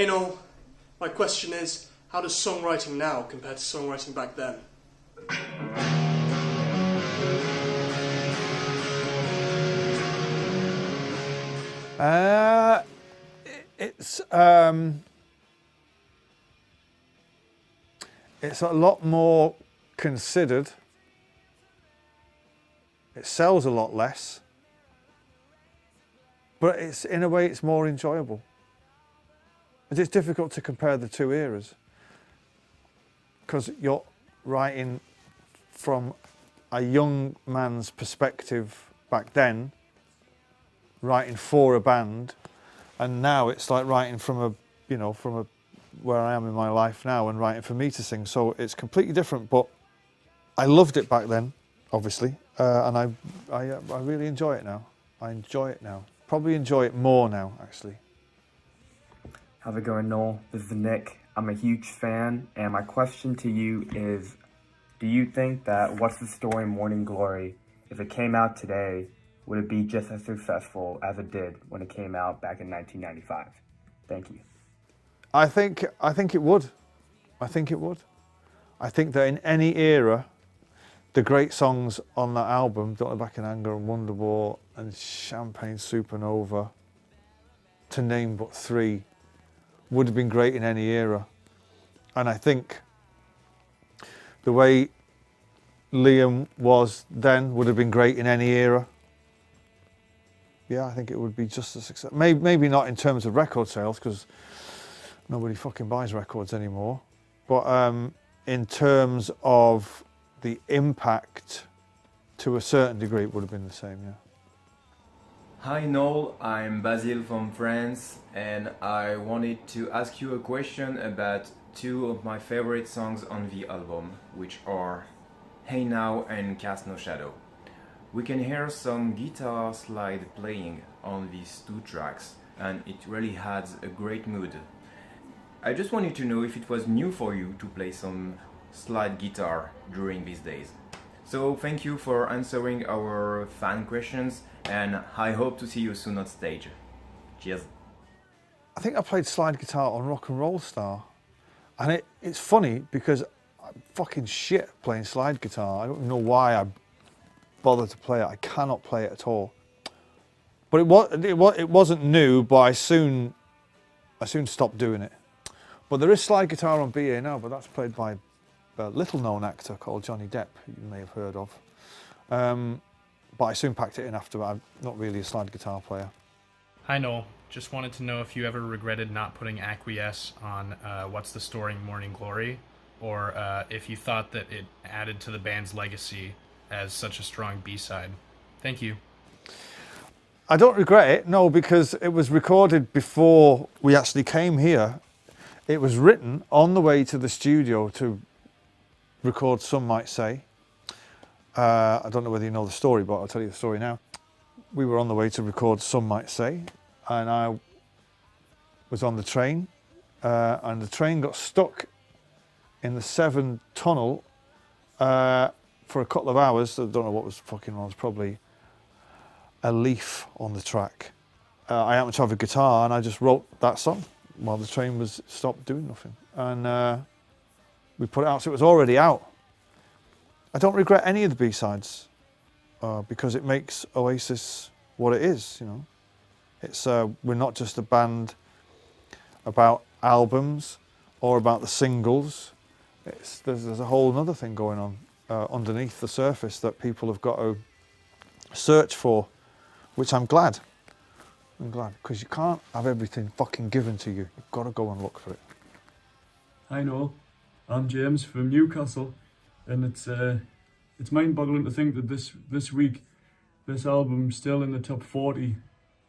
Hey Noel, my question is, how does songwriting now compare to songwriting back then? It's a lot more considered. It sells a lot less, but it's in a way it's more enjoyable. It's difficult to compare the two eras because you're writing from a young man's perspective back then, writing for a band, and now it's like writing from where I am in my life now and writing for me to sing. So it's completely different, but I loved it back then, obviously, and I really enjoy it now. I enjoy it now. Probably enjoy it more now, actually. How's it going, Noel? This is Nick. I'm a huge fan, and my question to you is, do you think that What's the Story Morning Glory, if it came out today, would it be just as successful as it did when it came out back in 1995? Thank you. I think it would. I think it would. I think that in any era, the great songs on that album, Don't Look Back in Anger and Wonderwall and Champagne Supernova, to name but three, would have been great in any era. And I think the way Liam was then would have been great in any era. Yeah, I think it would be just a success. Maybe not in terms of record sales, because nobody fucking buys records anymore. But in terms of the impact, to a certain degree, it would have been the same, yeah. Hi Noel, I'm Basil from France, and I wanted to ask you a question about two of my favorite songs on the album, which are Hey Now and Cast No Shadow. We can hear some guitar slide playing on these two tracks, and it really has a great mood. I just wanted to know if it was new for you to play some slide guitar during these days. So thank you for answering our fan questions, and I hope to see you soon on stage. Cheers. I think I played slide guitar on Rock and Roll Star, and it's funny because I'm fucking shit playing slide guitar. I don't know why I bother to play it. I cannot play it at all. But it wasn't new, but I soon stopped doing it. But there is slide guitar on BA now, but that's played by a little-known actor called Johnny Depp, who you may have heard of. But I soon packed it in after. I'm not really a slide guitar player. Hi Noel, just wanted to know if you ever regretted not putting Acquiesce on What's the Story Morning Glory, or if you thought that it added to the band's legacy as such a strong B-side. Thank you. I don't regret it, no, because it was recorded before we actually came here. It was written on the way to the studio to record Some Might Say. I don't know whether you know the story, but I'll tell you the story now. We were on the way to record Some Might Say, and I was on the train, and the train got stuck in the Severn Tunnel for a couple of hours. I don't know what was fucking on. It was probably a leaf on the track. I happened to have a guitar, and I just wrote that song while the train was stopped doing nothing. And we put it out, so it was already out. I don't regret any of the B-sides because it makes Oasis what it is, you know. It's we're not just a band about albums or about the singles. There's a whole other thing going on underneath the surface that people have got to search for, which I'm glad. I'm glad, because you can't have everything fucking given to you. You've got to go and look for it. Hi Noel, I'm James from Newcastle, and it's mind-boggling to think that this week this album's still in the top 40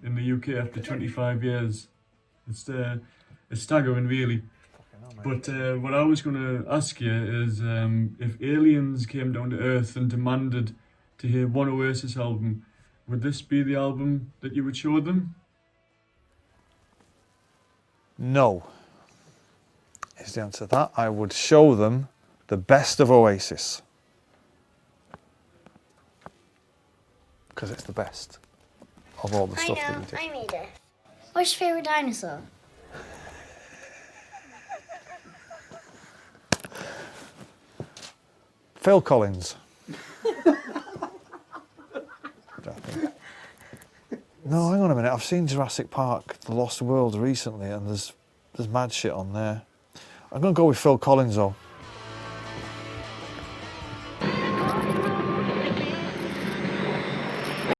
in the UK after 25 years. It's staggering, really. But what I was going to ask you is if aliens came down to Earth and demanded to hear one Oasis album, would this be the album that you would show them? No, is the answer to that. I would show them the best of Oasis. Because it's the best of all the stuff that we did. I made it. What's your favourite dinosaur? Phil Collins. No, hang on a minute. I've seen Jurassic Park: The Lost World recently, and there's mad shit on there. I'm gonna go with Phil Collins though.